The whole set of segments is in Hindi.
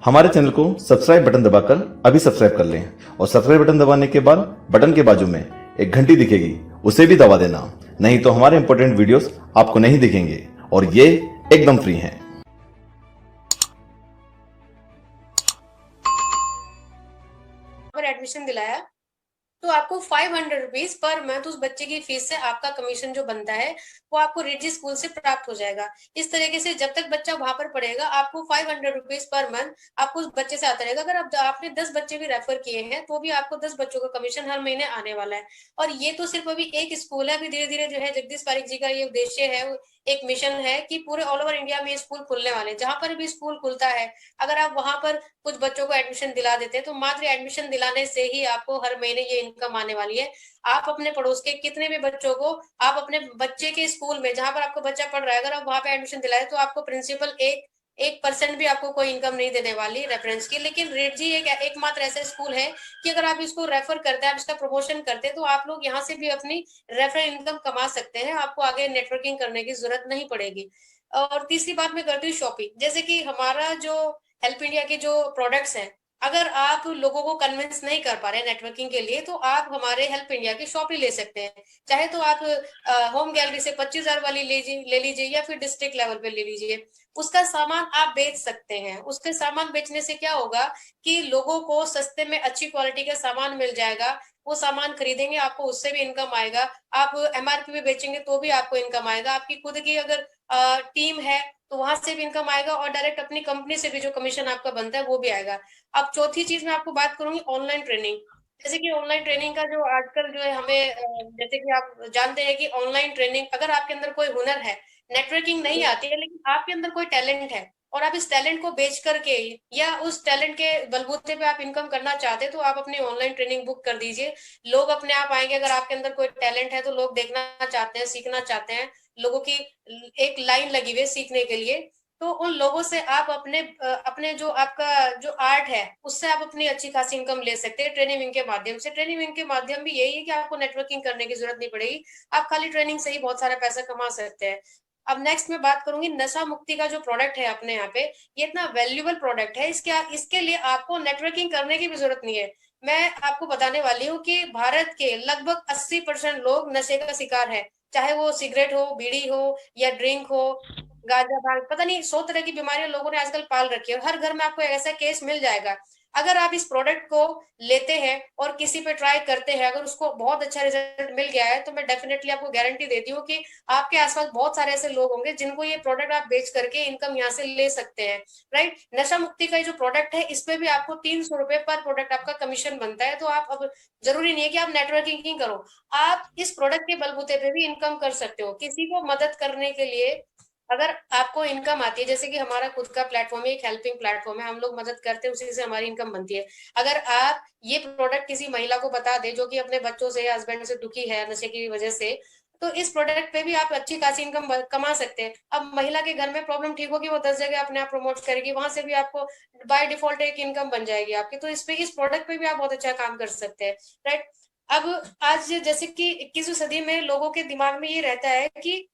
हमारे चैनल को सब्सक्राइब बटन दबाकर अभी सब्सक्राइब कर लें और सब्सक्राइब बटन दबाने के बाद बटन के बाजू में एक घंटी दिखेगी, उसे भी दबा देना। नहीं तो हमारे इंपॉर्टेंट वीडियोस आपको नहीं दिखेंगे और ये एकदम फ्री हैं। अगर एडमिशन दिलाया तो आपको 500 रुपीज पर मंथ उस बच्चे की फीस से आपका कमीशन जो बनता है वो आपको रिजी स्कूल से प्राप्त हो जाएगा। इस तरीके से जब तक बच्चा वहां पर पढ़ेगा आपको 500 रुपीज पर मंथ आपको उस बच्चे से आता रहेगा। अगर अब आपने 10 बच्चे भी रेफर किए हैं तो भी आपको 10 बच्चों का कमीशन हर महीने आने वाला है। और ये तो सिर्फ अभी एक स्कूल है, अभी धीरे धीरे जो है जगदीश पारिक जी का ये उद्देश्य है, एक मिशन है कि पूरे ऑल ओवर इंडिया में ये स्कूल खुलने वाले हैं। जहां पर भी स्कूल खुलता है अगर आप वहां पर कुछ बच्चों को एडमिशन दिला देते हैं तो मात्र एडमिशन दिलाने से ही आपको हर महीने ये इनकम आने वाली है। आप अपने पड़ोस के कितने भी बच्चों को आप अपने बच्चे के स्कूल में जहां पर आपका बच्चा पढ़ रहा है अगर आप वहां पे एडमिशन दिलाए तो आपको प्रिंसिपल एक 1% भी आपको कोई इनकम नहीं देने वाली रेफरेंस की। लेकिन रेड जी एक एकमात्र ऐसा स्कूल है कि अगर आप इसको रेफर करते हैं, आप इसका प्रमोशन करते हैं तो आप लोग यहाँ से भी अपनी रेफर इनकम कमा सकते हैं। आपको आगे नेटवर्किंग करने की जरूरत नहीं पड़ेगी। और तीसरी बात मैं करती हूँ शॉपिंग। जैसे कि हमारा जो हेल्प इंडिया के जो प्रोडक्ट्स हैं, अगर आप लोगों को कन्विंस नहीं कर पा रहे नेटवर्किंग के लिए तो आप हमारे हेल्प इंडिया की शॉप ही ले सकते हैं। चाहे तो आप होम गैलरी से 25,000 वाली ले लीजिए या फिर डिस्ट्रिक्ट लेवल पे ले लीजिए। उसका सामान आप बेच सकते हैं। उसके सामान बेचने से क्या होगा कि लोगों को सस्ते में अच्छी क्वालिटी का सामान मिल जाएगा। वो सामान खरीदेंगे, आपको उससे भी इनकम आएगा। आप एमआरपी पे बेचेंगे तो भी आपको इनकम आएगा। आपकी खुद की अगर टीम है तो वहां से भी इनकम आएगा और डायरेक्ट अपनी कंपनी से भी जो कमीशन आपका बनता है वो भी आएगा। अब चौथी चीज मैं आपको बात करूंगी ऑनलाइन ट्रेनिंग। जैसे कि ऑनलाइन ट्रेनिंग का जो आजकल जो है हमें जैसे कि आप जानते हैं कि ऑनलाइन ट्रेनिंग अगर आपके अंदर कोई हुनर है, नेटवर्किंग नहीं आती है लेकिन आपके अंदर कोई टैलेंट है और आप इस टैलेंट को बेच करके या उस टैलेंट के बलबूते पे आप इनकम करना चाहते हैं तो आप अपनी ऑनलाइन ट्रेनिंग बुक कर दीजिए। लोग अपने आप आएंगे। अगर आपके अंदर कोई टैलेंट है तो लोग देखना चाहते हैं, सीखना चाहते हैं। लोगों की एक लाइन लगी हुई है सीखने के लिए। तो उन लोगों से आप अपने जो आपका जो आर्ट है उससे आप अपनी अच्छी खासी इनकम ले सकते हैं ट्रेनिंग विंग के माध्यम से। ट्रेनिंग विंग के माध्यम भी यही है कि आपको नेटवर्किंग करने की जरूरत नहीं पड़ेगी। आप खाली ट्रेनिंग से ही बहुत सारा पैसा कमा सकते हैं। अब नेक्स्ट मैं बात करूंगी नशा मुक्ति का जो प्रोडक्ट है अपने यहाँ पे, ये इतना वैल्यूएबल प्रोडक्ट है। इसके लिए आपको नेटवर्किंग करने की भी जरूरत नहीं है। मैं आपको बताने वाली हूँ कि भारत के लगभग 80% लोग नशे का शिकार है। चाहे वो सिगरेट हो, बीड़ी हो या ड्रिंक हो, गांजा भांग, पता नहीं 100 तरह की बीमारियां लोगों ने आजकल पाल रखी है। हर घर में आपको ऐसा केस मिल जाएगा। अगर आप इस प्रोडक्ट को लेते हैं और किसी पे ट्राई करते हैं, अगर उसको बहुत अच्छा रिजल्ट मिल गया है तो मैं डेफिनेटली आपको गारंटी देती हूँ कि आपके आसपास बहुत सारे ऐसे लोग होंगे जिनको ये प्रोडक्ट आप बेच करके इनकम यहाँ से ले सकते हैं। राइट। नशा मुक्ति का जो प्रोडक्ट है इसमें भी आपको 300 रुपए पर प्रोडक्ट आपका कमीशन बनता है। तो आप अब जरूरी नहीं है कि आप नेटवर्किंग ही करो, आप इस प्रोडक्ट के बलबूते पे भी इनकम कर सकते हो। किसी को मदद करने के लिए अगर आपको इनकम आती है, जैसे कि हमारा खुद का प्लेटफॉर्म है, एक हेल्पिंग प्लेटफॉर्म है, हम लोग मदद करते हैं, उसी से हमारी इनकम बनती है। अगर आप ये प्रोडक्ट किसी महिला को बता दे जो कि अपने बच्चों से या हस्बैंड से दुखी है नशे की वजह से, तो इस प्रोडक्ट पे भी आप अच्छी खासी इनकम कमा सकते हैं। अब महिला के घर में प्रॉब्लम ठीक होगी, वो 10 जगह अपने आप प्रमोट करेगी, वहां से भी आपको बाय डिफॉल्ट एक इनकम बन जाएगी आपकी। तो इस प्रोडक्ट पे भी आप बहुत अच्छा काम कर सकते हैं। राइट। अब आज जैसे कि 21वीं सदी में लोगों के दिमाग में ये रहता है कि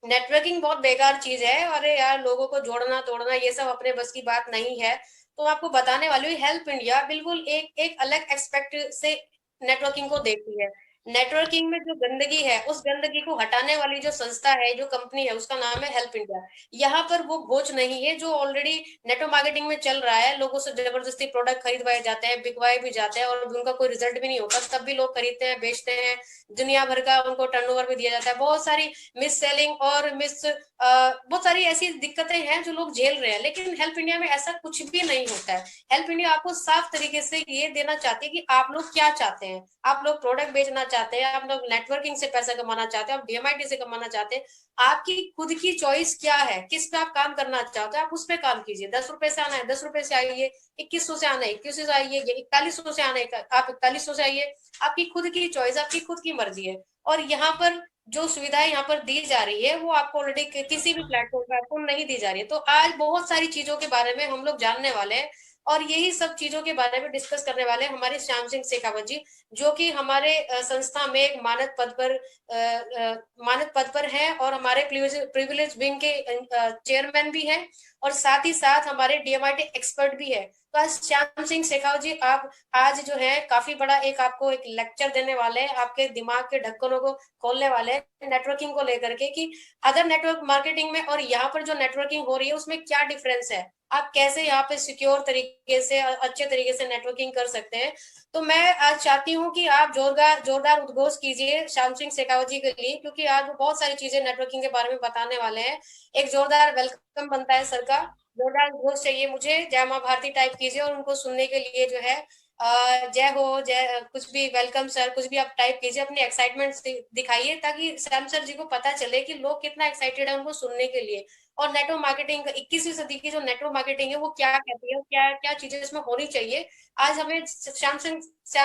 नेटवर्किंग बहुत बेकार चीज है, अरे यार लोगों को जोड़ना तोड़ना ये सब अपने बस की बात नहीं है। तो आपको बताने वाली हूँ, हेल्प इंडिया बिल्कुल एक एक अलग एक्सपेक्ट से नेटवर्किंग को देखती है। नेटवर्किंग में जो गंदगी है उस गंदगी को हटाने वाली जो संस्था है, जो कंपनी है, उसका नाम है हेल्प इंडिया। यहाँ पर वो घोच नहीं है जो ऑलरेडी नेटवर्क मार्केटिंग में चल रहा है। लोगों से जबरदस्ती प्रोडक्ट खरीदवाए जाते हैं, बिकवाए भी जाते हैं और उनका कोई रिजल्ट भी नहीं होता, तब भी लोग खरीदते हैं, बेचते हैं। दुनिया भर का उनको टर्नओवर भी दिया जाता है। बहुत सारी मिस सेलिंग और बहुत सारी ऐसी दिक्कतें हैं जो लोग झेल रहे हैं। लेकिन हेल्प इंडिया में ऐसा कुछ भी नहीं होता है। हेल्प इंडिया आपको साफ तरीके से ये देना चाहती है कि आप लोग क्या चाहते हैं। आप लोग प्रोडक्ट बेचना चाहते हैं, आप लोग नेटवर्किंग से पैसा कमाना चाहते हैं, आप डीएमआईटी से कमाना चाहते हैं, आपकी खुद की चॉइस क्या है, किस पे आप काम करना चाहते हैं, आप उस पर काम कीजिए। 10 रुपए से आना है 10 रुपए से आइए, 2100 से आना है 2100 से आइए, 4100 से आना है आप 4100 से आइए। आपकी खुद की चॉइस, आपकी खुद की मर्जी है। और यहाँ पर जो सुविधाएं यहाँ पर दी जा रही है वो आपको ऑलरेडी किसी भी प्लेटफॉर्म पर आपको नहीं दी जा रही है। तो आज बहुत सारी चीजों के बारे में हम लोग जानने वाले हैं और यही सब चीजों के बारे में डिस्कस करने वाले हैं हमारे श्याम सिंह शेखावत जी, जो कि हमारे संस्था में एक मानद पद पर हैं और हमारे प्रिविलेज विंग के चेयरमैन भी हैं। और साथ ही साथ हमारे डीएमआईटी एक्सपर्ट भी है। तो आज श्याम सिंह शेखावत जी आप आज जो है काफी बड़ा एक आपको एक लेक्चर देने वाले हैं, आपके दिमाग के ढक्कनों को खोलने वाले हैं नेटवर्किंग को लेकर के कि अदर नेटवर्क मार्केटिंग में और यहाँ पर जो नेटवर्किंग हो रही है उसमें क्या डिफरेंस है, आप कैसे यहाँ पे सिक्योर तरीके से अच्छे तरीके से नेटवर्किंग कर सकते हैं। तो मैं आज चाहती हूँ कि आप जोरदार जोरदार उद्घोष कीजिए श्याम सिंह शेखावत जी के लिए, क्योंकि आज वो बहुत सारी चीजें नेटवर्किंग के बारे में बताने वाले हैं। एक जोरदार वेलकम बनता है सर का, जोरदार उद्घोष चाहिए मुझे, जय माँ भारती टाइप कीजिए और उनको सुनने के लिए जो है जय हो जय कुछ भी, वेलकम सर कुछ भी आप टाइप कीजिए, अपनी एक्साइटमेंट दिखाइए ताकि श्याम सर जी को पता चले कि लोग कितना एक्साइटेड है उनको सुनने के लिए। और नेटवर्क मार्केटिंग 21वीं सदी की जो नेटवर्क मार्केटिंग है वो क्या कहती है, क्या क्या चीजें इसमें होनी चाहिए, आज हमें श्याम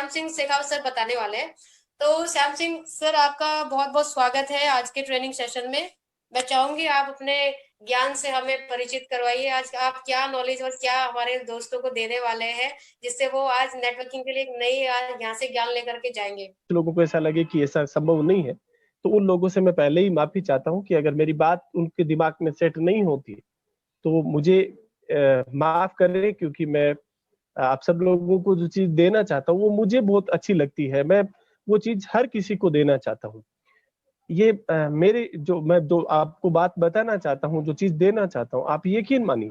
सिंह शेखावत सर बताने वाले हैं। तो श्याम सिंह सर आपका बहुत बहुत स्वागत है आज के ट्रेनिंग सेशन में। मैं चाहूंगी आप अपने ज्ञान से हमें परिचित करवाइए, आज आप क्या नॉलेज और क्या हमारे दोस्तों को देने वाले हैं जिससे वो आज नेटवर्किंग के लिए एक नई यहाँ से ज्ञान लेकर के जाएंगे। लोगों को ऐसा लगे कि ऐसा संभव नहीं है, तो उन लोगों से मैं पहले ही माफी चाहता हूं कि अगर मेरी बात उनके दिमाग में सेट नहीं होती तो मुझे माफ करें, क्योंकि मैं आप सब लोगों को जो चीज देना चाहता हूँ वो मुझे बहुत अच्छी लगती है, मैं वो चीज हर किसी को देना चाहता हूँ। ये मेरे जो मैं दो आपको बात बताना चाहता हूँ, जो चीज देना चाहता हूँ, आप यकीन मानिए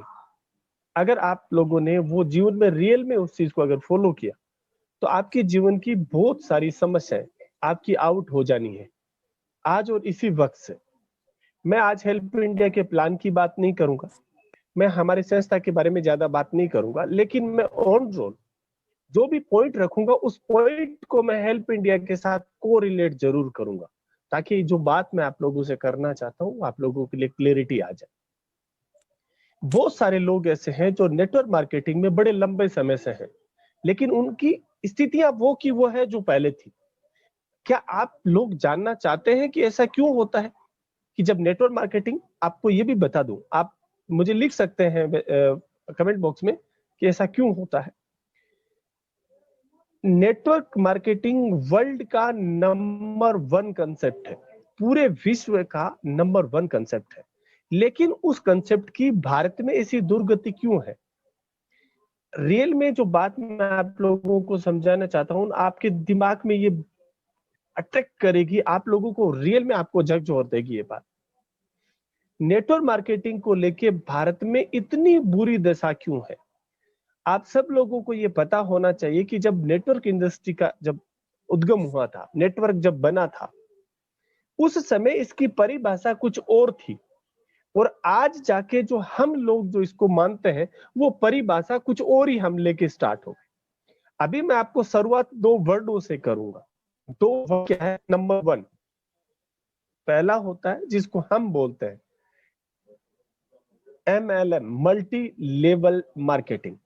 अगर आप लोगों ने वो जीवन में रियल में उस चीज को अगर फॉलो किया तो आपके जीवन की बहुत सारी समस्याएं आपकी आउट हो जानी है आज और इसी वक्त से। मैं आज हेल्प इंडिया के प्लान की बात नहीं करूंगा, मैं हमारे संस्था के बारे में ज्यादा बात नहीं करूंगा, लेकिन मैं ऑन रोल जो भी पॉइंट रखूंगा उस पॉइंट को मैं हेल्प इंडिया के साथ को रिलेट जरूर करूंगा, ताकि जो बात मैं आप लोगों से करना चाहता हूँ आप लोगों के लिए क्लियरिटी आ जाए। बहुत सारे लोग ऐसे हैं जो नेटवर्क मार्केटिंग में बड़े लंबे समय से हैं, लेकिन उनकी स्थितियां वो की वो है जो पहले थी। क्या आप लोग जानना चाहते हैं कि ऐसा क्यों होता है कि जब नेटवर्क मार्केटिंग, आपको ये भी बता दूं, आप मुझे लिख सकते हैं कमेंट बॉक्स में कि ऐसा क्यों होता है। नेटवर्क मार्केटिंग वर्ल्ड का नंबर 1 कंसेप्ट है, पूरे विश्व का नंबर 1 कंसेप्ट है, लेकिन उस कंसेप्ट की भारत में ऐसी दुर्गति क्यों है? रियल में जो बात मैं आप लोगों को समझाना चाहता हूं, आपके दिमाग में ये अट्रैक्ट करेगी, आप लोगों को रियल में आपको झकझोर देगी ये बात। नेटवर्क मार्केटिंग को लेके भारत में इतनी बुरी दशा क्यों है? आप सब लोगों को ये पता होना चाहिए कि जब नेटवर्क इंडस्ट्री का जब उद्गम हुआ था, नेटवर्क जब बना था, उस समय इसकी परिभाषा कुछ और थी, और आज जाके जो हम लोग जो इसको मानते हैं वो परिभाषा कुछ और ही हम लेके स्टार्ट हो गए। अभी मैं आपको शुरुआत 2 वर्डों से करूंगा। 2 वर्ड क्या है? नंबर 1 पहला होता है जिसको हम बोलते हैं MLM, मल्टी लेवल मार्केटिंग।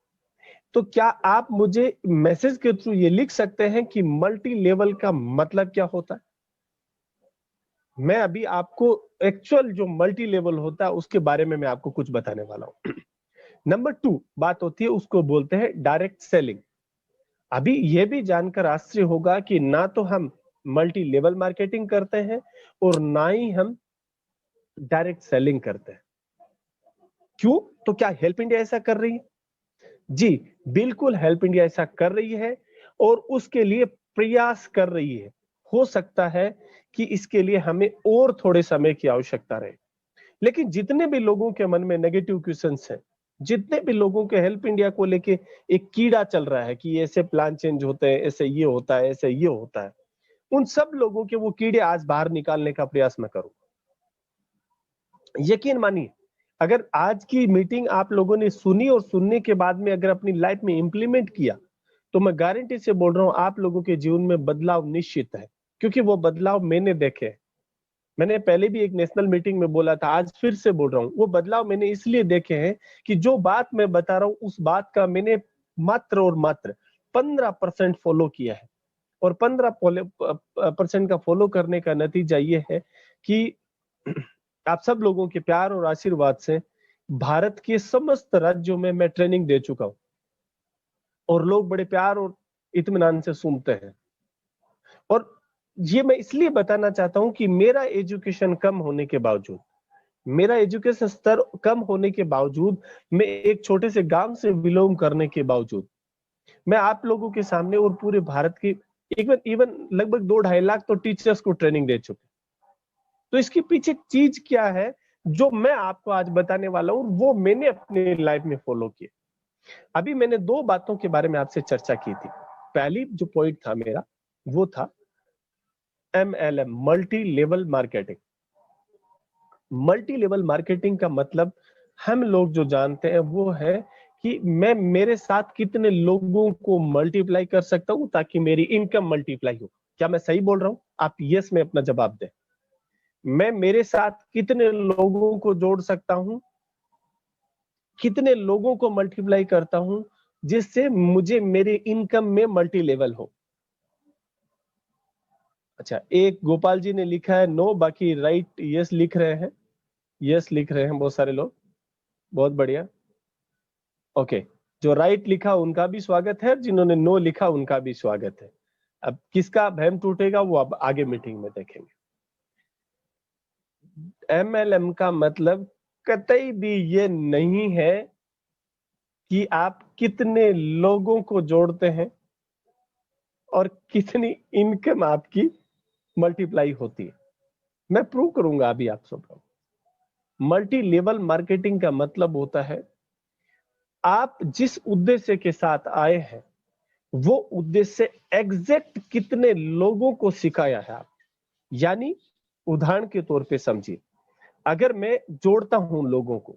तो क्या आप मुझे मैसेज के थ्रू ये लिख सकते हैं कि मल्टी लेवल का मतलब क्या होता है? मैं अभी आपको एक्चुअल जो मल्टी लेवल होता है उसके बारे में मैं आपको कुछ बताने वाला हूं। नंबर 2 बात होती है, उसको बोलते हैं डायरेक्ट सेलिंग। अभी यह भी जानकर आश्चर्य होगा कि ना तो हम मल्टी लेवल मार्केटिंग करते हैं और ना ही हम डायरेक्ट सेलिंग करते हैं। क्यों? तो क्या हेल्प इंडिया ऐसा कर रही है? जी बिल्कुल, हेल्प इंडिया ऐसा कर रही है और उसके लिए प्रयास कर रही है। हो सकता है कि इसके लिए हमें और थोड़े समय की आवश्यकता रहे, लेकिन जितने भी लोगों के मन में नेगेटिव क्वेश्चंस हैं, जितने भी लोगों के हेल्प इंडिया को लेके एक कीड़ा चल रहा है कि ऐसे प्लान चेंज होते हैं, ऐसे ये होता है, ऐसे ये होता है, उन सब लोगों के वो कीड़े आज बाहर निकालने का प्रयास मैं करूंगा। यकीन मानिए, अगर आज की मीटिंग आप लोगों ने सुनी और सुनने के बाद में अगर अपनी लाइफ में इंप्लीमेंट किया, तो मैं गारंटी से बोल रहा हूं आप लोगों के जीवन में बदलाव निश्चित है, क्योंकि वो बदलाव मैंने देखे हैं। मैंने पहले भी एक नेशनल मीटिंग में बोला था, आज फिर से बोल रहा हूं, वो बदलाव मैंने इसलिए देखे हैं कि जो बात मैं बता रहा हूं उस बात का मैंने मात्र और मात्र 15% फॉलो किया है, और 15% का फॉलो करने का नतीजा ये है कि आप सब लोगों के प्यार और आशीर्वाद से भारत के समस्त राज्यों में मैं ट्रेनिंग दे चुका हूं, और लोग बड़े प्यार और इत्मीनान से सुनते हैं। और ये मैं इसलिए बताना चाहता हूं कि मेरा एजुकेशन कम होने के बावजूद मेरा एजुकेशन स्तर कम होने के बावजूद, मैं एक छोटे से गांव से बिलोंग करने के बावजूद, मैं आप लोगों के सामने और पूरे भारत की इवन इवन लगभग 2-2.5 लाख तो टीचर्स को ट्रेनिंग दे चुके। तो इसके पीछे चीज क्या है जो मैं आपको आज बताने वाला हूं, वो मैंने अपने लाइफ में फॉलो किया। अभी मैंने 2 बातों के बारे में आपसे चर्चा की थी। पहली जो पॉइंट था मेरा, वो था MLM, multi level marketing. Multi level marketing का मतलब हम लोग जो जानते हैं वो है कि मैं मेरे साथ कितने लोगों को मल्टीप्लाई कर सकता हूं ताकि मेरी इनकम मल्टीप्लाई हो। क्या मैं सही बोल रहा हूं? आप यस में अपना जवाब दें। मैं मेरे साथ कितने लोगों को जोड़ सकता हूं, कितने लोगों को मल्टीप्लाई करता हूं जिससे मुझे मेरे इनकम में मल्टी लेवल हो। अच्छा, एक गोपाल जी ने लिखा है नो, बाकी राइट यस लिख रहे हैं। यस लिख रहे हैं बहुत सारे लोग, बहुत बढ़िया। ओके, जो राइट लिखा उनका भी स्वागत है, जिन्होंने नो लिखा उनका भी स्वागत है। अब किसका भ्रम टूटेगा वो अब आगे मीटिंग में देखेंगे। MLM का मतलब कतई भी ये नहीं है कि आप कितने लोगों को जोड़ते हैं और कितनी इनकम आपकी मल्टीप्लाई होती है। मैं प्रूव करूंगा अभी आप सबको। मल्टी लेवल मार्केटिंग का मतलब होता है आप जिस उद्देश्य के साथ आए हैं वो उद्देश्य एग्जैक्ट कितने लोगों को सिखाया है आप। यानी उदाहरण के तौर पे समझिए, अगर मैं जोड़ता हूं लोगों को,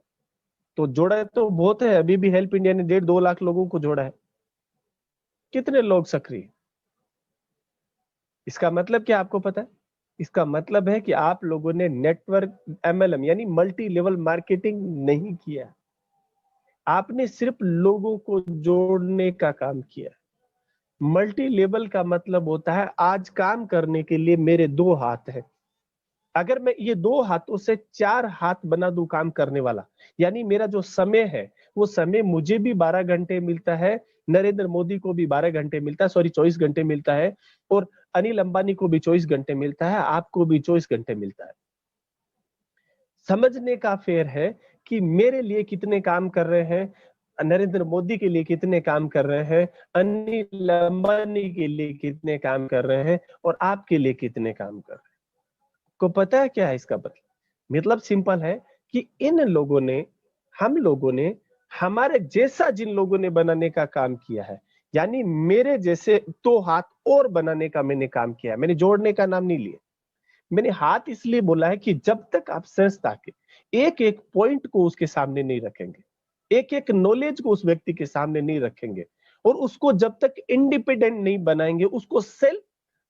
तो जोड़ा तो बहुत है, अभी भी हेल्प इंडिया ने 1.5-2 लाख लोगों को जोड़ा है। कितने लोग सक्रिय? इसका मतलब क्या आपको पता है? इसका मतलब है कि आप लोगों ने नेटवर्क MLM यानी मल्टी लेवल मार्केटिंग नहीं किया, आपने सिर्फ लोगों को जोड़ने का काम किया। मल्टी लेवल का मतलब होता है आज काम करने के लिए मेरे 2 हाथ हैं, अगर मैं ये 2 हाथों से 4 हाथ बना दूं काम करने वाला, यानी मेरा जो समय है वो समय मुझे भी 12 घंटे मिलता है, नरेंद्र मोदी को भी 12 घंटे मिलता है, सॉरी 24 घंटे मिलता है, और अनिल अंबानी को भी 24 घंटे मिलता है, आपको भी 24 घंटे मिलता है। समझने का फेर है कि मेरे लिए कितने काम कर रहे हैं, नरेंद्र मोदी के लिए कितने काम कर रहे हैं, अनिल अंबानी के लिए कितने काम कर रहे हैं, और आपके लिए कितने काम कर रहे हैं। को पता है क्या है इसका मतलब सिंपल है कि इन लोगों ने, हम लोगों ने हमारे जैसा जिन लोगों ने बनाने का काम किया है, यानी मेरे जैसे 2 हाथ और बनाने का मैंने काम किया है। मैंने जोड़ने का नाम नहीं लिया, मैंने हाथ इसलिए बोला है कि जब तक आप संस्था के एक एक पॉइंट को उसके सामने नहीं रखेंगे, एक एक नॉलेज को उस व्यक्ति के सामने नहीं रखेंगे, और उसको जब तक इंडिपेंडेंट नहीं बनाएंगे, उसको सेल्फ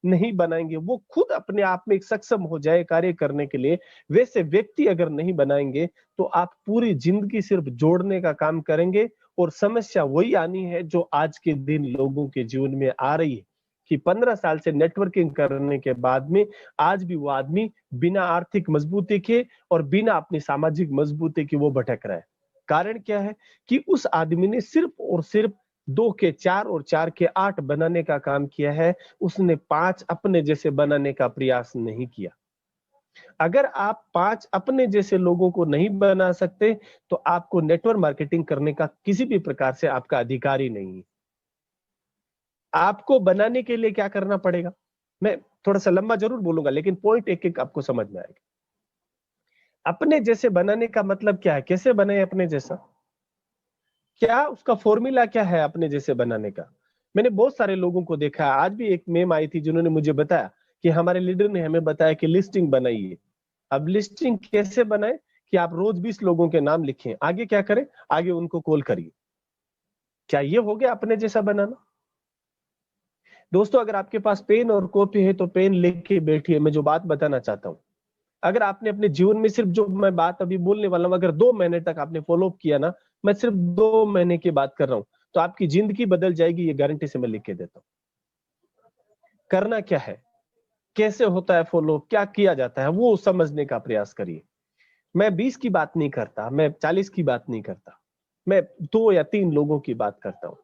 नहीं बनाएंगे, वो खुद अपने आप में एक सक्षम हो जाए कार्य करने के लिए, वैसे व्यक्ति अगर नहीं बनाएंगे तो आप पूरी जिंदगी सिर्फ जोड़ने का काम करेंगे। और समस्या वही आनी है जो आज के दिन लोगों के जीवन में आ रही है कि 15 साल से नेटवर्किंग करने के बाद में आज भी वो आदमी बिना आर्थिक मजबूती के और बिना अपनी सामाजिक मजबूती के वो भटक रहा है। कारण क्या है कि उस आदमी ने सिर्फ और सिर्फ 2 के 4 और 4 के 8 बनाने का काम किया है, उसने 5 अपने जैसे बनाने का प्रयास नहीं किया। अगर आप 5 अपने जैसे लोगों को नहीं बना सकते तो आपको नेटवर्क मार्केटिंग करने का किसी भी प्रकार से आपका अधिकार ही नहीं है। आपको बनाने के लिए क्या करना पड़ेगा, मैं थोड़ा सा लंबा जरूर बोलूंगा लेकिन पॉइंट एक एक आपको समझ में आएगा। अपने जैसे बनाने का मतलब क्या है, कैसे बने अपने जैसा, क्या उसका फॉर्मूला क्या है अपने जैसे बनाने का। मैंने बहुत सारे लोगों को देखा है, आज भी एक मेम आई थी जिन्होंने मुझे बताया कि हमारे लीडर ने हमें बताया कि लिस्टिंग बनाइए। अब लिस्टिंग कैसे बनाए कि आप रोज 20 लोगों के नाम लिखें, आगे क्या करें, आगे उनको कॉल करिए। क्या ये हो गया अपने जैसा बनाना? दोस्तों अगर आपके पास पेन और कॉपी है तो पेन लेके बैठिए, मैं जो बात बताना चाहता हूं, अगर आपने अपने जीवन में सिर्फ जो मैं बात अभी बोलने वाला हूं अगर 2 महीने तक आपने फॉलो अप किया ना, मैं सिर्फ 2 महीने की बात कर रहा हूं, तो आपकी जिंदगी बदल जाएगी, ये गारंटी से मैं लिख के देता हूं। करना क्या है, कैसे होता है फॉलो, क्या किया जाता है, वो समझने का प्रयास करिए। मैं 20 की बात नहीं करता, मैं 40 की बात नहीं करता, मैं 2 या 3 लोगों की बात करता हूं।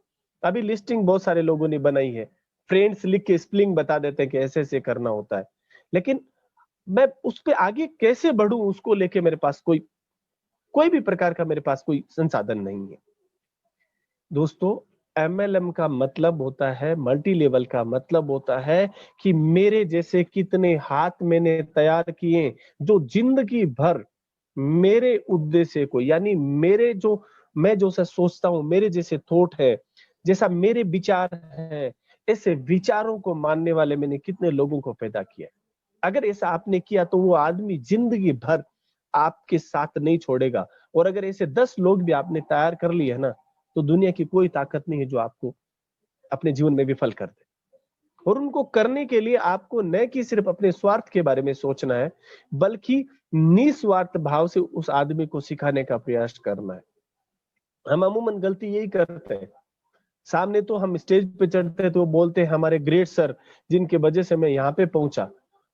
अभी लिस्टिंग बहुत सारे लोगों ने बनाई है, फ्रेंड्स लिख के स्पेलिंग बता देते हैं कि ऐसे ऐसे करना होता है, लेकिन मैं उस पे आगे कैसे बढ़ूं, उसको लेके मेरे पास कोई भी प्रकार का मेरे पास कोई संसाधन नहीं है। दोस्तों, एमएलएम का मतलब होता है, मल्टी लेवल का मतलब होता है कि मेरे जैसे कितने हाथ मैंने तैयार किए जो जिंदगी भर मेरे उद्देश्य को, यानी मेरे जो मैं जो सा सोचता हूं, मेरे जैसे थॉट है, जैसा मेरे विचार है, ऐसे विचारों को मानने वाले मैंने कितने लोगों को पैदा किया। अगर ऐसा आपने किया तो वो आदमी जिंदगी भर आपके साथ नहीं छोड़ेगा। और अगर ऐसे 10 लोग भी आपने तैयार कर लिए है ना, तो दुनिया की कोई ताकत नहीं है जो आपको अपने जीवन में विफल कर दे। और उनको करने के लिए आपको न कि सिर्फ अपने स्वार्थ के बारे में सोचना है, बल्कि निस्वार्थ भाव से उस आदमी को सिखाने का प्रयास करना है। हम अमूमन गलती यही करते हैं। सामने तो हम स्टेज पे चढ़ते हैं तो वो बोलते हैं हमारे ग्रेट सर जिनके वजह से मैं यहाँ पे पहुंचा,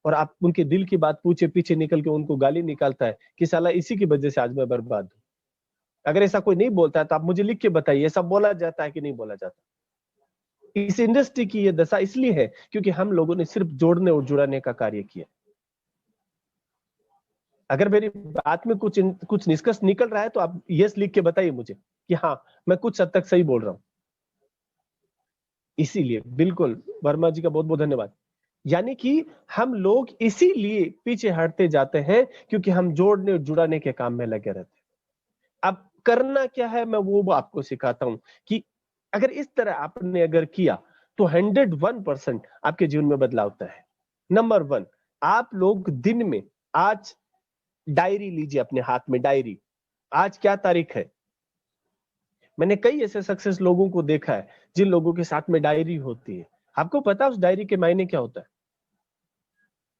और आप उनके दिल की बात पूछे, पीछे निकल के उनको गाली निकालता है कि साला इसी की वजह से आज मैं बर्बाद हूं। अगर ऐसा कोई नहीं बोलता है तो आप मुझे लिख के बताइए, ऐसा बोला जाता है कि नहीं बोला जाता? इस इंडस्ट्री की ये दशा इसलिए है क्योंकि हम लोगों ने सिर्फ जोड़ने और जुड़ाने का कार्य किया। अगर मेरी बात में कुछ निष्कर्ष निकल रहा है तो आप यस लिख के बताइए मुझे कि हाँ, मैं कुछ हद तक सही बोल रहा हूं। इसीलिए बिल्कुल वर्मा जी का बहुत बहुत धन्यवाद। यानी कि हम लोग इसीलिए पीछे हटते जाते हैं क्योंकि हम जोड़ने और जुड़ाने के काम में लगे रहते हैं। अब करना क्या है मैं वो आपको सिखाता हूं कि अगर इस तरह आपने अगर किया तो 101% आपके जीवन में बदलाव होता है। नंबर 1, आप लोग दिन में आज डायरी लीजिए अपने हाथ में, डायरी। आज क्या तारीख है? मैंने कई ऐसे सक्सेस लोगों को देखा है जिन लोगों के साथ में डायरी होती है। आपको पता है उस डायरी के मायने क्या होता है?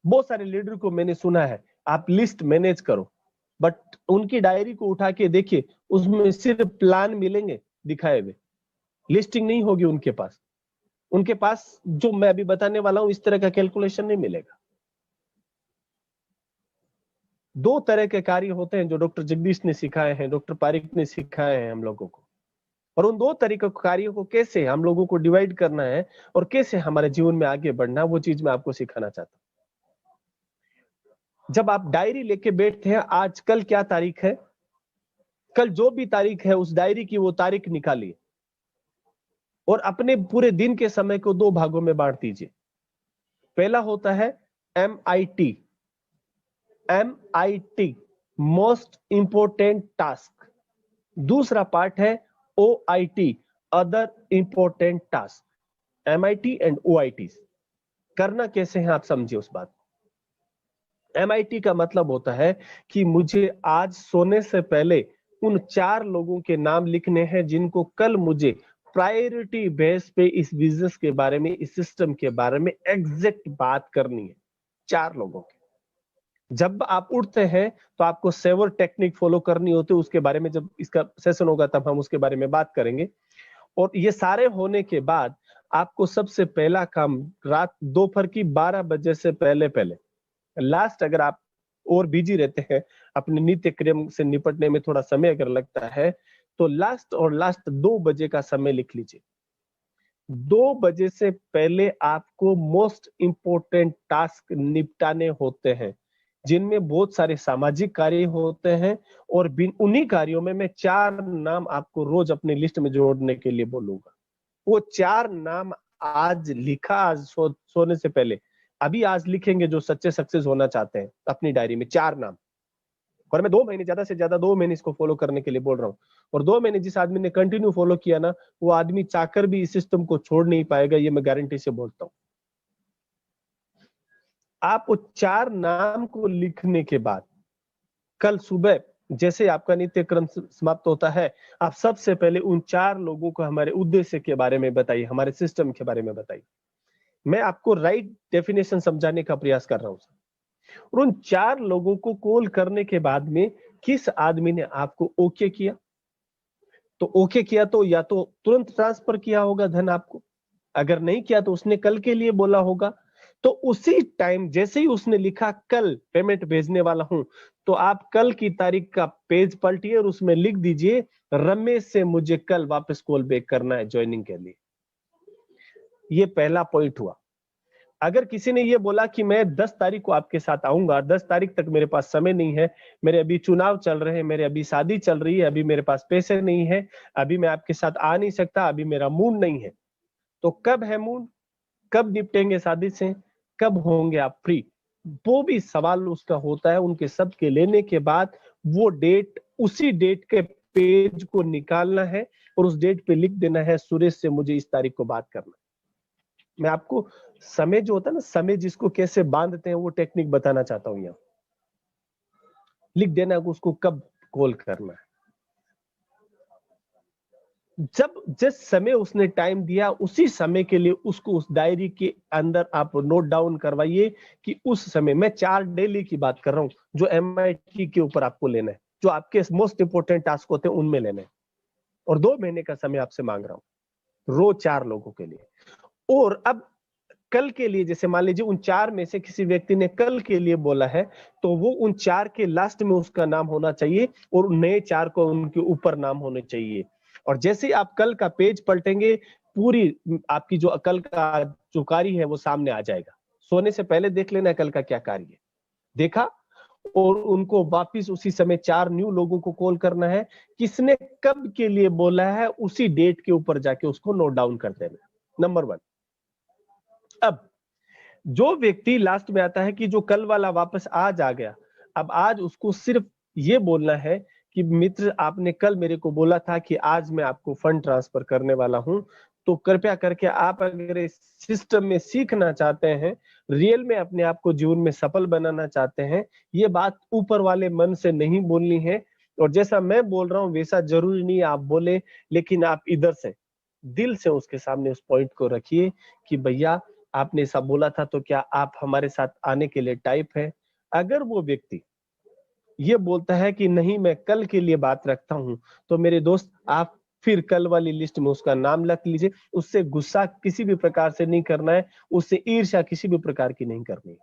बहुत सारे लीडर को मैंने सुना है आप लिस्ट मैनेज करो, बट उनकी डायरी को उठा के देखिए, उसमें सिर्फ प्लान मिलेंगे दिखाए हुए, लिस्टिंग नहीं होगी उनके पास। उनके पास जो मैं अभी बताने वाला हूं इस तरह का कैलकुलेशन नहीं मिलेगा। 2 तरह के कार्य होते हैं जो डॉक्टर जगदीश ने सिखाए हैं, डॉक्टर पारिक ने सिखाए हैं हम लोगों को। और उन 2 तरीके के कार्यों को कैसे हम लोगों को डिवाइड करना है और कैसे हमारे जीवन में आगे बढ़ना है, वो चीज मैं आपको सिखाना चाहता हूं। जब आप डायरी लेके बैठते हैं, आज कल क्या तारीख है, कल जो भी तारीख है उस डायरी की वो तारीख निकालिए और अपने पूरे दिन के समय को 2 भागों में बांट दीजिए। पहला होता है MIT, मोस्ट इंपोर्टेंट टास्क। दूसरा पार्ट है OIT, other important task. MIT and OIT करना कैसे है आप समझिए उस बात। MIT का मतलब होता है कि मुझे आज सोने से पहले उन 4 लोगों के नाम लिखने हैं जिनको कल मुझे प्रायोरिटी बेस पे इस बिजनेस के बारे में, इस सिस्टम के बारे में एग्जैक्ट बात करनी है। 4 लोगों के। जब आप उठते हैं तो आपको सेवर टेक्निक फॉलो करनी होती है, उसके बारे में जब इसका सेशन होगा तब हम उसके बारे में बात करेंगे। और ये सारे होने के बाद आपको सबसे पहला काम रात दोपहर की 12 बजे से पहले लास्ट, अगर आप और बिजी रहते हैं अपने नित्य क्रम से निपटने में थोड़ा समय अगर लगता है तो लास्ट 2 बजे का समय लिख लीजिए। 2 बजे से पहले आपको मोस्ट इंपोर्टेंट टास्क निपटाने होते हैं जिनमें बहुत सारे सामाजिक कार्य होते हैं। और उन्हीं कार्यों में मैं 4 नाम आपको रोज अपनी लिस्ट में जोड़ने के लिए बोलूंगा। वो 4 नाम आज लिखा, आज सोने से पहले अभी आज लिखेंगे जो सच्चे सक्सेस होना चाहते हैं अपनी डायरी में 4 नाम। और मैं 2 महीने, ज्यादा से ज्यादा 2 महीने इसको फॉलो करने के लिए बोल रहा हूँ। और 2 महीने जिस आदमी ने कंटिन्यू फॉलो किया ना, वो आदमी चाहकर भी इस सिस्टम को छोड़ नहीं पाएगा, ये मैं गारंटी से बोलता हूँ। आप वो 4 नाम को लिखने के बाद कल सुबह जैसे आपका नित्य क्रम समाप्त होता है, आप सबसे पहले उन 4 लोगों को हमारे उद्देश्य के बारे में बताइए, हमारे सिस्टम के बारे में बताइए। मैं आपको राइट डेफिनेशन समझाने का प्रयास कर रहा हूं। और उन 4 लोगों को कॉल करने के बाद में किस आदमी ने आपको ओके किया, तो ओके किया तो या तो तुरंत ट्रांसफर किया होगा धन आपको, अगर नहीं किया तो उसने कल के लिए बोला होगा। तो उसी टाइम जैसे ही उसने लिखा कल पेमेंट भेजने वाला हूं, तो आप कल की तारीख का पेज पलटिए और उसमें लिख दीजिए रमेश से मुझे कल वापस कॉल बैक करना है ज्वाइनिंग के लिए। ये पहला पॉइंट हुआ। अगर किसी ने ये बोला कि मैं 10 तारीख को आपके साथ आऊंगा, 10 तारीख तक मेरे पास समय नहीं है, मेरे अभी चुनाव चल रहे हैं, मेरे अभी शादी चल रही है, अभी मेरे पास पैसे नहीं है, अभी मैं आपके साथ आ नहीं सकता, अभी मेरा मूड नहीं है, तो कब है मूड, कब निपटेंगे शादी से, कब होंगे आप फ्री, वो भी सवाल उसका होता है। उनके सब के लेने के बाद वो डेट, उसी डेट के पेज को निकालना है और उस डेट पे लिख देना है सुरेश से मुझे इस तारीख को बात करना है। मैं आपको समय जो होता है ना, समय जिसको कैसे बांधते हैं वो टेक्निक बताना चाहता हूं। यहाँ लिख देना है उसको कब कॉल करना है। जब जिस समय उसने टाइम दिया उसी समय के लिए उसको उस डायरी के अंदर आप नोट डाउन करवाइए कि उस समय, मैं 4 डेली की बात कर रहा हूं जो MIT के ऊपर आपको लेना है, जो आपके मोस्ट इंपोर्टेंट टास्क होते हैं उनमें लेना है, और 2 महीने का समय आपसे मांग रहा हूं रोज 4 लोगों के लिए। और अब कल के लिए, जैसे मान लीजिए उन 4 में से किसी व्यक्ति ने कल के लिए बोला है, तो वो उन 4 के लास्ट में उसका नाम होना चाहिए और नए 4 को उनके ऊपर नाम होने चाहिए। और जैसे ही आप कल का पेज पलटेंगे, पूरी आपकी जो कल का जो कार्य है वो सामने आ जाएगा। सोने से पहले देख लेना कल का क्या कार्य है, देखा, और उनको वापिस उसी समय 4 न्यू लोगों को कॉल करना है, किसने कब के लिए बोला है उसी डेट के ऊपर जाके उसको नोट डाउन कर देना, नंबर 1। अब जो व्यक्ति लास्ट में आता है कि जो कल वाला वापस आज आ गया, अब आज उसको सिर्फ ये बोलना है कि मित्र आपने कल मेरे को बोला था कि आज मैं आपको फंड ट्रांसफर करने वाला हूं, तो कृपया करके आप अगर इस सिस्टम में सीखना चाहते हैं, रियल में अपने आप को जीवन में सफल बनाना चाहते हैं, ये बात ऊपर वाले मन से नहीं बोलनी है। और जैसा मैं बोल रहा हूं वैसा जरूरी नहीं आप बोले, लेकिन आप इधर से दिल से उसके सामने उस पॉइंट को रखिए कि भैया आपने ऐसा बोला था, तो क्या आप हमारे साथ आने के लिए टाइप है। अगर वो व्यक्ति ये बोलता है कि नहीं मैं कल के लिए बात रखता हूं, तो मेरे दोस्त आप फिर कल वाली लिस्ट में उसका नाम रख लीजिए। उससे गुस्सा किसी भी प्रकार से नहीं करना है, उससे ईर्ष्या किसी भी प्रकार की नहीं करनी है।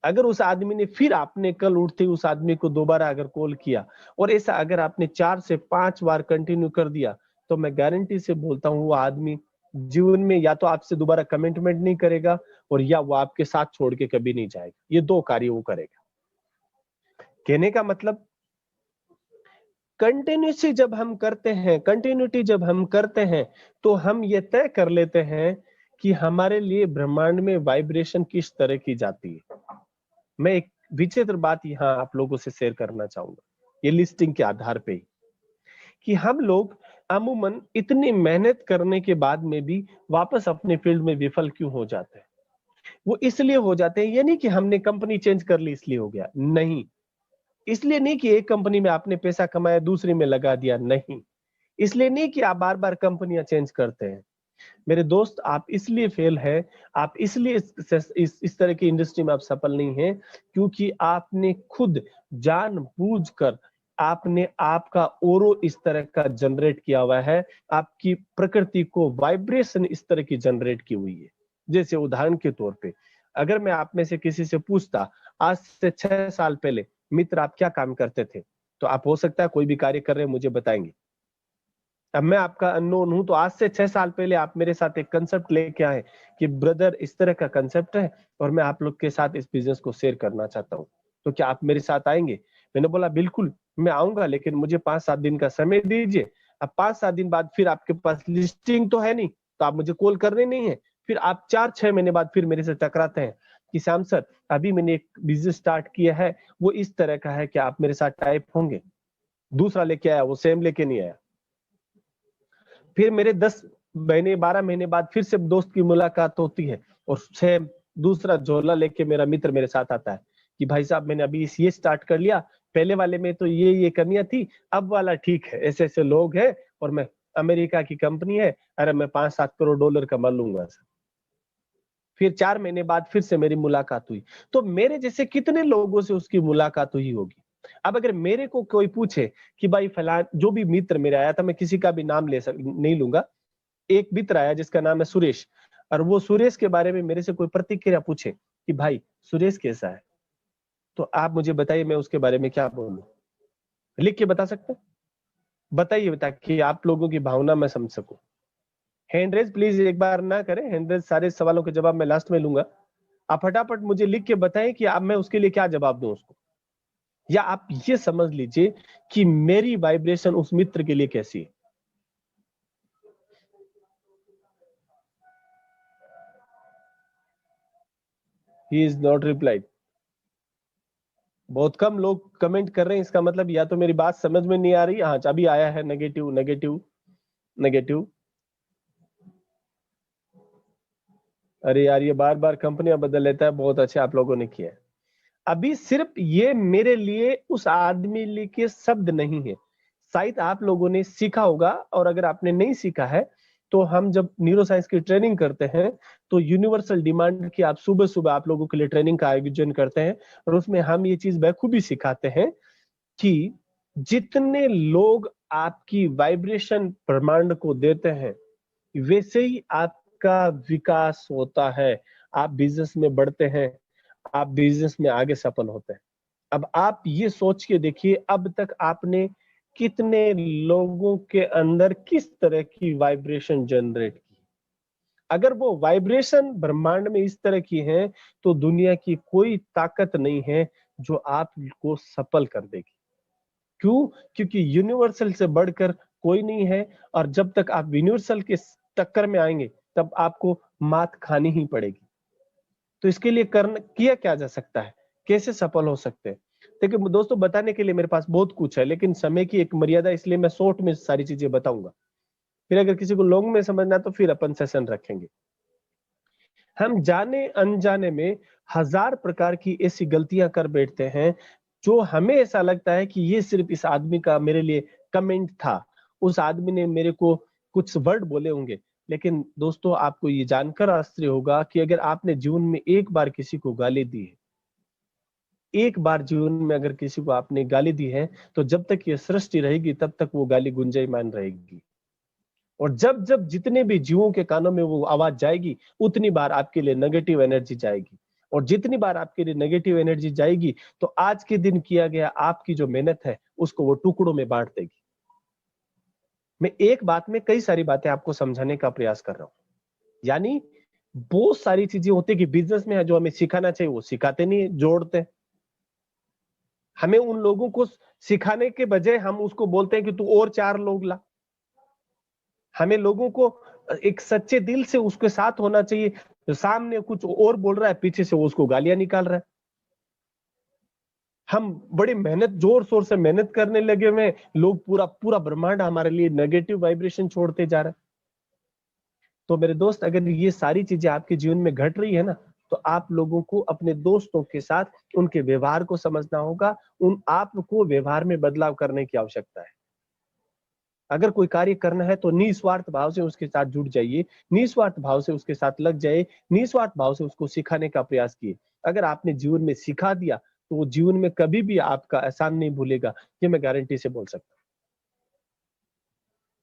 अगर उस आदमी ने फिर आपने कल उठते उस आदमी को दोबारा अगर कॉल किया, और ऐसा अगर आपने 4 से 5 बार कंटिन्यू कर दिया, तो मैं गारंटी से बोलता हूं वो आदमी जीवन में या तो आपसे दोबारा कमिटमेंट नहीं करेगा, और या वो आपके साथ छोड़ के कभी नहीं जाएगा। ये 2 कार्य वो करेगा। कहने का मतलब, कंटिन्यूटी जब हम करते हैं तो हम ये तय कर लेते हैं कि हमारे लिए ब्रह्मांड में वाइब्रेशन किस तरह की जाती है। मैं एक विचित्र बात यहाँ आप लोगों से शेयर करना चाहूंगा, ये लिस्टिंग के आधार पे ही, कि हम लोग अमूमन इतनी मेहनत करने के बाद में भी वापस अपने फील्ड में विफल क्यों हो जाते हैं। वो इसलिए हो जाते हैं, ये नहीं कि हमने कंपनी चेंज कर ली इसलिए हो गया, नहीं। इसलिए नहीं कि एक कंपनी में आपने पैसा कमाया दूसरी में लगा दिया, नहीं। इसलिए नहीं कि आप बार बार कंपनियां चेंज करते हैं। मेरे दोस्त, आप इसलिए फेल है, आप इसलिए इस तरह की इंडस्ट्री में आप सफल नहीं हैं, क्योंकि आपने खुद जानबूझकर आपने आपका ओरो इस तरह का जनरेट किया हुआ है, आपकी प्रकृति को वाइब्रेशन इस तरह की जनरेट की हुई है। जैसे उदाहरण के तौर पे, अगर मैं आप में से किसी से पूछता आज से 6 साल पहले, मित्र आप क्या काम करते थे, तो आप हो सकता है कोई भी कार्य कर रहे हैं मुझे बताएंगे। अब मैं आपका अननोन हूं, तो आज से 6 साल पहले आप मेरे साथ एक कंसेप्ट लेके आए कि ब्रदर इस तरह का कंसेप्ट है और मैं आप लोग के साथ इस बिजनेस को शेयर करना चाहता हूं, तो क्या आप मेरे साथ आएंगे। मैंने बोला बिल्कुल मैं आऊंगा, लेकिन मुझे 5-7 दिन का समय दीजिए। अब 5-7 दिन बाद फिर आपके पास लिस्टिंग तो है नहीं, तो आप मुझे कॉल करने नहीं है। फिर आप 4-6 महीने बाद फिर मेरे से टकराते हैं कि श्याम सर अभी मैंने एक बिजनेस स्टार्ट किया है, वो इस तरह का है कि आप मेरे साथ टाइप होंगे। दूसरा लेके आया, वो सेम लेके नहीं आया। फिर मेरे 10 महीने 12 महीने बाद फिर से दोस्त की मुलाकात होती है और सेम दूसरा झोला लेके मेरा मित्र मेरे साथ आता है कि भाई साहब मैंने अभी ये स्टार्ट कर लिया, पहले वाले में तो ये कमियां थी, अब वाला ठीक है, ऐसे ऐसे लोग हैं और मैं अमेरिका की कंपनी है, अरे मैं 5-7 करोड़ डॉलर कमा लूंगा सर। फिर 4 महीने बाद फिर से मेरी मुलाकात हुई। तो मेरे जैसे कितने लोगों से उसकी मुलाकात हुई होगी। अब अगर मेरे को कोई पूछे कि भाई फलान, जो भी मित्र मेरा आया था, मैं किसी का भी नाम नहीं लूंगा, एक मित्र आया जिसका नाम है सुरेश, और वो सुरेश के बारे में मेरे से कोई प्रतिक्रिया पूछे कि भाई सुरेश कैसा है, तो आप मुझे बताइए मैं उसके बारे में क्या बोलूं। लिख के बता सकते हैं? बताइए ताकि आप लोगों की भावना मैं समझ सकूं। हैंड रेज प्लीज एक बार ना करें, हैंड रेज सारे सवालों के जवाब मैं लास्ट में लूंगा। आप फटाफट मुझे लिख के बताएं कि अब मैं उसके लिए क्या जवाब दूं उसको, या आप ये समझ लीजिए कि मेरी वाइब्रेशन उस मित्र के लिए कैसी है। He is not replied. बहुत कम लोग कमेंट कर रहे हैं, इसका मतलब या तो मेरी बात समझ में नहीं आ रही। हाँ अभी आया है नेगेटिव नेगेटिव नेगेटिव। अरे यार ये बार बार कंपनियां बदल लेता है, बहुत अच्छे आप लोगों ने किया है। अभी सिर्फ ये मेरे लिए उस आदमी के शब्द नहीं है, शायद आप लोगों ने सीखा होगा, और अगर आपने नहीं सीखा है तो हम जब न्यूरो साइंस की ट्रेनिंग करते हैं तो यूनिवर्सल डिमांड की आप सुबह सुबह आप लोगों के लिए ट्रेनिंग का आयोजन करते हैं, और उसमें हम ये चीज बखूबी सिखाते हैं कि जितने लोग आपकी वाइब्रेशन ब्रह्मांड को देते हैं वैसे ही आपका विकास होता है, आप बिजनेस में बढ़ते हैं, आप बिजनेस में आगे सफल होते हैं। अब आप ये सोच के देखिए अब तक आपने कितने लोगों के अंदर किस तरह की वाइब्रेशन जनरेट की। अगर वो वाइब्रेशन ब्रह्मांड में इस तरह की है तो दुनिया की कोई ताकत नहीं है जो आपको सफल कर देगी। क्यों? क्योंकि यूनिवर्सल से बढ़कर कोई नहीं है, और जब तक आप यूनिवर्सल के टक्कर में आएंगे तब आपको मात खानी ही पड़ेगी। तो इसके लिए किया क्या जा सकता है, कैसे सफल हो सकते हैं? देखिए दोस्तों, बताने के लिए मेरे पास बहुत कुछ है, लेकिन समय की एक मर्यादा, इसलिए मैं शॉर्ट में सारी चीजें बताऊंगा। फिर अगर किसी को लॉन्ग में समझना तो फिर अपन सेशन रखेंगे। हम जाने अनजाने में हजार प्रकार की ऐसी गलतियां कर बैठते हैं जो हमें ऐसा लगता है कि ये सिर्फ इस आदमी का मेरे लिए कमेंट था, उस आदमी ने मेरे को कुछ वर्ड बोले होंगे। लेकिन दोस्तों आपको ये जानकर आश्चर्य होगा कि अगर आपने जीवन में एक बार किसी को गाली दी है, एक बार जीवन में अगर किसी को आपने गाली दी है, तो जब तक ये सृष्टि रहेगी तब तक वो गाली गुंजायमान रहेगी। और जब जब जितने भी जीवों के कानों में वो आवाज जाएगी उतनी बार आपके लिए नेगेटिव एनर्जी जाएगी, और जितनी बार आपके लिए नेगेटिव एनर्जी जाएगी तो आज के दिन किया गया आपकी जो मेहनत है उसको वो टुकड़ों में बांट देगी। मैं एक बात में कई सारी बातें आपको समझाने का प्रयास कर रहा हूं। यानी बहुत सारी चीजें होती है कि बिजनेस में है जो हमें सिखाना चाहिए वो सिखाते नहीं, जोड़ते हैं। हमें उन लोगों को सिखाने के बजाय हम उसको बोलते हैं कि तू और 4 लोग ला। हमें लोगों को एक सच्चे दिल से उसके साथ होना चाहिए। तो सामने कुछ और बोल रहा है, पीछे से वो उसको गालियां निकाल रहा है। हम बड़ी मेहनत, जोर शोर से मेहनत करने लगे हुए, लोग पूरा पूरा ब्रह्मांड हमारे लिए नेगेटिव वाइब्रेशन छोड़ते जा रहे हैं। तो मेरे दोस्त, अगर ये सारी चीजें आपके जीवन में घट रही है ना, तो आप लोगों को अपने दोस्तों के साथ उनके व्यवहार को समझना होगा, आपको व्यवहार में बदलाव करने की आवश्यकता है। अगर कोई कार्य करना है तो निस्वार्थ भाव से उसके साथ जुड़ जाइए, निस्वार्थ भाव से उसके साथ लग जाए, निस्वार्थ भाव से उसको सिखाने का प्रयास किए। अगर आपने जीवन में सिखा दिया तो वो जीवन में कभी भी आपका एहसान नहीं भूलेगा, ये मैं गारंटी से बोल सकता हूं।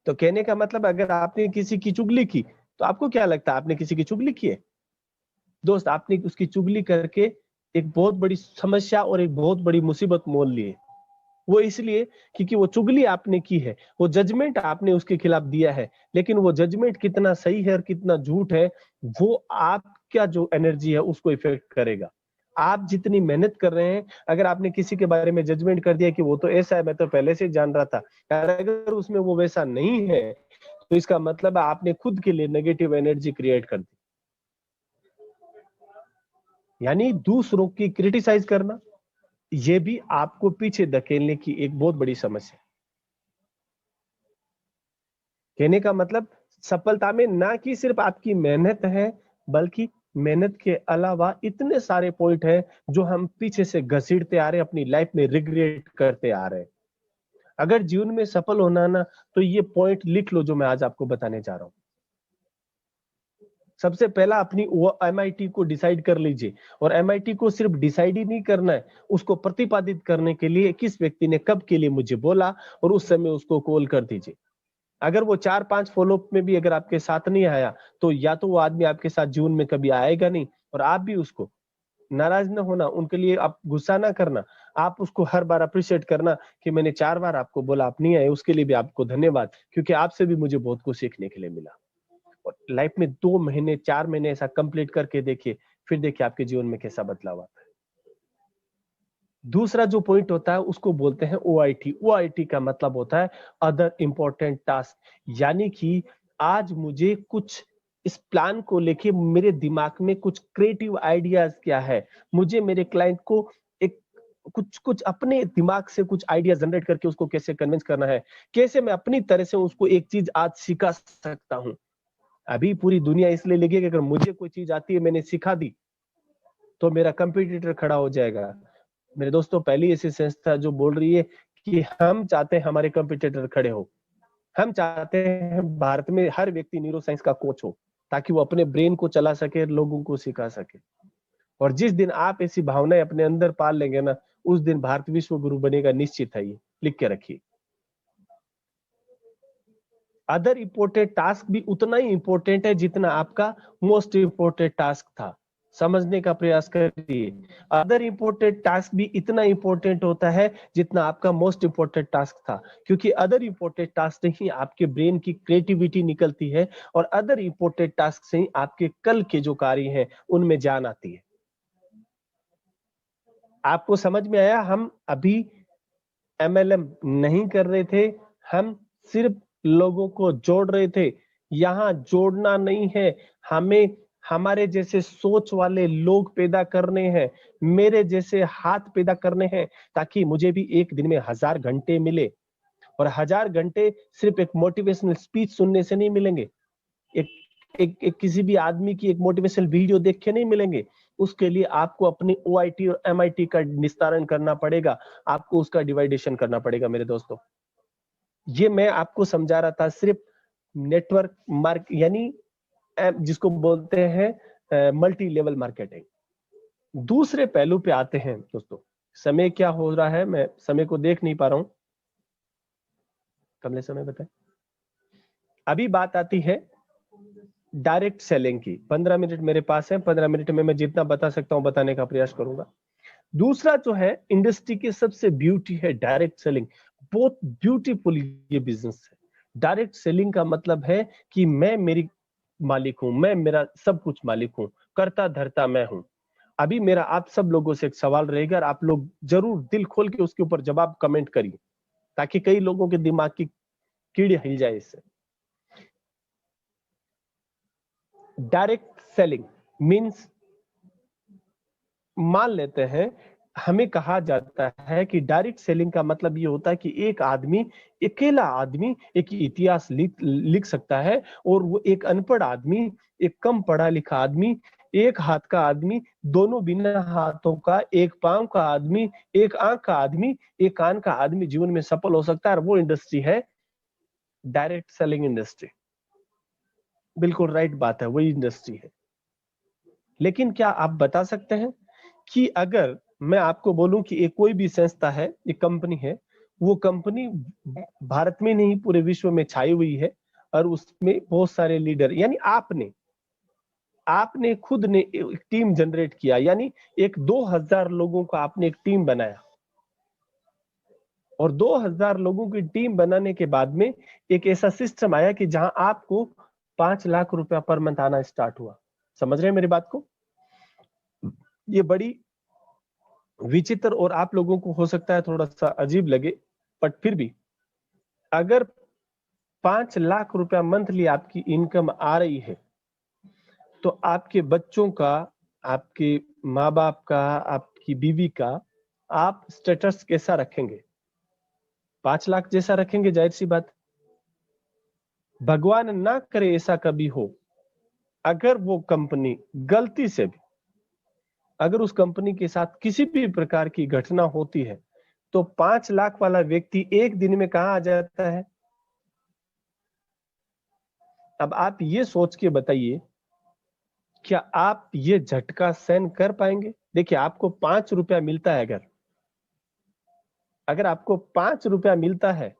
तो कहने का मतलब, अगर आपने किसी की चुगली की तो आपको क्या लगता है आपने किसी की चुगली की है? दोस्त, आपने उसकी चुगली करके एक बहुत बड़ी समस्या और एक बहुत बड़ी मुसीबत मोल ली है। वो इसलिए क्योंकि वो चुगली आपने की है, वो जजमेंट आपने उसके खिलाफ दिया है, लेकिन वो जजमेंट कितना सही है और कितना झूठ है वो आपका जो एनर्जी है उसको इफेक्ट करेगा। आप जितनी मेहनत कर रहे हैं, अगर आपने किसी के बारे में जजमेंट कर दिया कि वो तो ऐसा है, मैं तो पहले से जान रहा था, यार अगर उसमें वो वैसा नहीं है तो इसका मतलब आपने खुद के लिए नेगेटिव एनर्जी क्रिएट कर दी। यानी दूसरों की क्रिटिसाइज करना, ये भी आपको पीछे धकेलने की एक बहुत बड़ी समस्या है। कहने का मतलब, सफलता में ना कि सिर्फ आपकी मेहनत है, बल्कि मेहनत के अलावा इतने सारे पॉइंट हैं जो हम पीछे से घसीटते आ रहे हैं, अपनी लाइफ में रिग्रेट करते आ रहे हैं। अगर जीवन में सफल होना ना, तो ये पॉइंट लिख लो जो मैं आज आपको बताने जा रहा हूं। सबसे पहला अपनी वो एमआईटी को डिसाइड कर लीजिए, और एमआईटी को सिर्फ डिसाइड ही नहीं करना है, उसको प्रतिपादित करने के लिए किस व्यक्ति ने कब के लिए मुझे बोला और उस समय उसको कॉल कर दीजिए। अगर वो 4-5 फॉलोअप में भी अगर आपके साथ नहीं आया, तो या तो वो आदमी आपके साथ जीवन में कभी आएगा नहीं, और आप भी उसको नाराज ना होना, उनके लिए आप गुस्सा ना करना, आप उसको हर बार अप्रिशिएट करना कि मैंने 4 बार आपको बोला, आप नहीं आए, उसके लिए भी आपको धन्यवाद, क्योंकि आपसे भी मुझे बहुत कुछ सीखने के लिए मिला। और लाइफ में 2 महीने 4 महीने ऐसा कंप्लीट करके देखिए, फिर देखिए आपके जीवन में कैसा बदलाव आता है। दूसरा जो पॉइंट होता है उसको बोलते हैं OIT। OIT का मतलब होता है अदर इंपॉर्टेंट टास्क, यानी कि आज मुझे कुछ इस प्लान को लेके मेरे दिमाग में कुछ क्रिएटिव आइडियाज क्या है, मुझे मेरे क्लाइंट को एक कुछ अपने दिमाग से कुछ आइडिया जनरेट करके उसको कैसे कन्विंस करना है, कैसे मैं अपनी तरह से उसको एक चीज आज सिखा सकता हूं। अभी पूरी दुनिया इसलिए लगी है कि अगर मुझे कोई चीज आती है, मैंने सिखा दी, तो मेरा कंपटीटर खड़ा हो जाएगा। मेरे दोस्तों, पहली ऐसी संस्था जो बोल रही है कि हम चाहते हैं हमारे कंपटीटर खड़े हो, हम चाहते हैं भारत में हर व्यक्ति न्यूरो साइंस का कोच हो, ताकि वो अपने ब्रेन को चला सके, लोगों को सिखा सके। और जिस दिन आप ऐसी भावनाएं अपने अंदर पाल लेंगे ना, उस दिन भारत विश्व गुरु बनेगा, निश्चित है। ये लिख के रखिए। अदर इंपॉर्टेंट टास्क भी उतना ही इंपॉर्टेंट है जितना आपका मोस्ट इंपॉर्टेंट टास्क था। समझने का प्रयास करिए। अदर इंपॉर्टेंट टास्क भी इतना इंपॉर्टेंट होता है जितना आपका मोस्ट इंपॉर्टेंट टास्क था, क्योंकि अदर इंपॉर्टेंट टास्क से ही आपके ब्रेन की क्रिएटिविटी निकलती है, और अदर इंपॉर्टेंट टास्क से ही आपके कल के जो कार्य हैं उनमें जान आती है। आपको समझ में आया? हम अभी MLM नहीं कर रहे थे, हम सिर्फ लोगों को जोड़ रहे थे। यहां जोड़ना नहीं है, हमें हमारे जैसे सोच वाले लोग पैदा करने हैं, मेरे जैसे हाथ पैदा करने हैं, ताकि मुझे भी एक दिन में 1000 घंटे मिले। और 1000 घंटे सिर्फ एक मोटिवेशनल स्पीच सुनने से नहीं मिलेंगे, एक किसी भी आदमी की एक मोटिवेशनल वीडियो देख के नहीं मिलेंगे। उसके लिए आपको अपनी OIT और MIT का निस्तारण करना पड़ेगा, आपको उसका डिवाइडेशन करना पड़ेगा। मेरे दोस्तों, ये मैं आपको समझा रहा था सिर्फ नेटवर्क मार्क, यानी जिसको बोलते हैं मल्टी लेवल मार्केटिंग। दूसरे पहलू पे आते हैं दोस्तों। समय क्या हो रहा है, मैं समय को देख नहीं पा रहा हूं। कमले, समय बताए। अभी बात आती है डायरेक्ट सेलिंग की। 15 मिनट मेरे पास है, 15 मिनट में मैं जितना बता सकता हूं बताने का प्रयास करूंगा। दूसरा जो है इंडस्ट्री की सबसे ब्यूटी है डायरेक्ट सेलिंग। बहुत ब्यूटीफुल ये बिजनेस है। डायरेक्ट सेलिंग का मतलब है कि मैं मेरी मालिक हूं, मैं मेरा सब कुछ मालिक हूं, करता धरता मैं हूं। अभी मेरा आप सब लोगों से एक सवाल रहेगा, और आप लोग जरूर दिल खोल के उसके ऊपर जवाब कमेंट करिए, ताकि कई लोगों के दिमाग की कीड़ी हिल जाए इससे। डायरेक्ट सेलिंग मीन्स, मान लेते हैं हमें कहा जाता है कि डायरेक्ट सेलिंग का मतलब ये होता है कि एक आदमी, अकेला आदमी एक इतिहास लिख सकता है, और वो एक अनपढ़ आदमी, एक कम पढ़ा लिखा आदमी, एक हाथ का आदमी, दोनों बिना हाथों का, एक पांव का आदमी, एक आंख का आदमी, एक कान का आदमी जीवन में सफल हो सकता है। और वो इंडस्ट्री है डायरेक्ट सेलिंग इंडस्ट्री। बिल्कुल राइट बात है, वही इंडस्ट्री है। लेकिन क्या आप बता सकते हैं कि अगर मैं आपको बोलूं कि एक कोई भी संस्था है, एक कंपनी है, वो कंपनी भारत में नहीं पूरे विश्व में छाई हुई है, और उसमें बहुत सारे लीडर, यानी आपने खुद ने एक टीम जनरेट किया, यानी एक 2000 लोगों का आपने एक टीम बनाया, और 2000 लोगों की टीम बनाने के बाद में एक ऐसा सिस्टम आया कि जहां आपको 5 लाख रुपया पर मंथ आना स्टार्ट हुआ। समझ रहे हैं मेरी बात को? ये बड़ी विचित्र और आप लोगों को हो सकता है थोड़ा सा अजीब लगे, बट फिर भी अगर 5 लाख रुपया मंथली आपकी इनकम आ रही है, तो आपके बच्चों का, आपके माँ बाप का, आपकी बीवी का आप स्टेटस कैसा रखेंगे? 5 लाख जैसा रखेंगे, जाहिर सी बात। भगवान ना करे ऐसा कभी हो, अगर वो कंपनी गलती से भी, अगर उस कंपनी के साथ किसी भी प्रकार की घटना होती है, तो 5 लाख वाला व्यक्ति एक दिन में कहां आ जाता है? अब आप ये सोच के बताइए, क्या आप ये झटका सहन कर पाएंगे? देखिए, आपको 5 रुपया मिलता है, अगर आपको 5 रुपया मिलता है,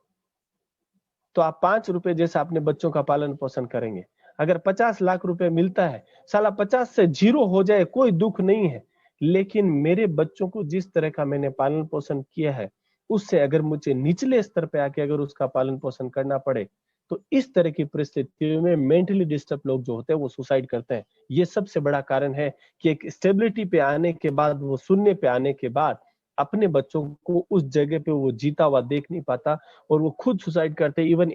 तो आप 5 रुपए जैसा अपने बच्चों का पालन पोषण करेंगे। अगर 50 लाख रुपए मिलता है, साला 50 से 0 हो जाए, कोई दुख नहीं है, लेकिन मेरे बच्चों को जिस तरह का मैंने पालन पोषण किया है, उससे अगर मुझे निचले स्तर पे आके अगर उसका पालन पोषण करना पड़े, तो इस तरह की परिस्थितियों में मेंटली डिस्टर्ब लोग जो होते हैं वो सुसाइड करते हैं। ये सबसे बड़ा कारण है कि एक स्टेबिलिटी पे आने के बाद, वो शून्य पे आने के बाद अपने बच्चों को उस जगह पे वो जीता हुआ देख नहीं पाता और वो खुद सुसाइड करते हैं। इवन